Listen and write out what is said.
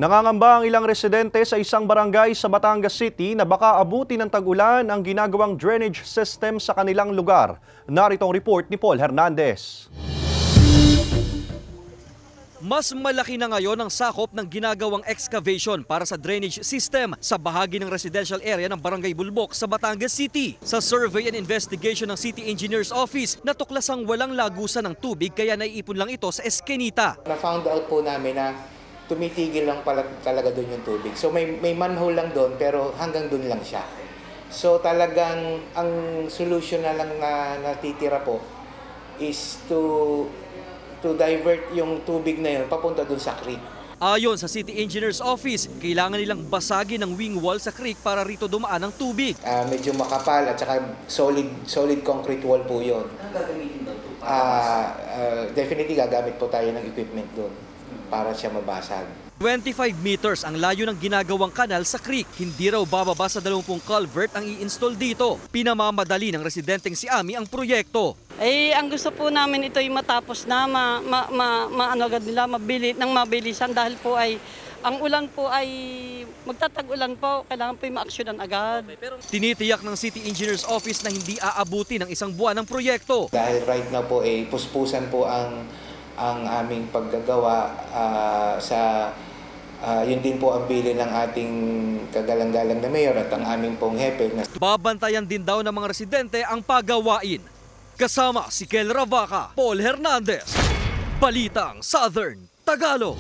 Nangangamba ang ilang residente sa isang barangay sa Batangas City na baka abuti ng tag-ulan ang ginagawang drainage system sa kanilang lugar. Narito ang report ni Paul Hernandez. Mas malaki na ngayon ang sakop ng ginagawang excavation para sa drainage system sa bahagi ng residential area ng Barangay Bulbok sa Batangas City. Sa survey and investigation ng City Engineer's Office, natuklasang walang lagusan ng tubig kaya naiipon lang ito sa eskenita. Na-found out po namin na tumitigil lang pala talaga doon yung tubig. So may manhole lang doon pero hanggang doon lang siya. So talagang ang solution na lang na natitira po is to divert yung tubig na yun papunta doon sa creek. Ayon sa City Engineer's Office, kailangan nilang basagin ang wing wall sa creek para rito dumaan ang tubig. Medyo makapal at saka solid concrete wall po yun. Anong gagamitin doon? Definitely gagamit po tayo ng equipment doon para siya mabasag. 25 meters ang layo ng ginagawang kanal sa creek. Hindi raw bababa sa 20 culvert ang i-install dito. Pinamamadali ng residenteng si Ami ang proyekto. Ang gusto po namin ito ay matapos na agad nila mabilisan dahil po ay ang ulan po ay magtatag-ulan po, kailangan po yung ma-aksyonan agad. Tinitiyak ng City Engineer's Office na hindi aabuti ng isang buwan ng proyekto. Dahil right now po puspusan po ang aming paggagawa yun din po ang bilin ng ating kagalang-galang na mayor at ang aming pong hepe. Babantayan din daw ng mga residente ang pagawain. Kasama si Kel Ravaca, Paul Hernandez, Balitang Southern Tagalog.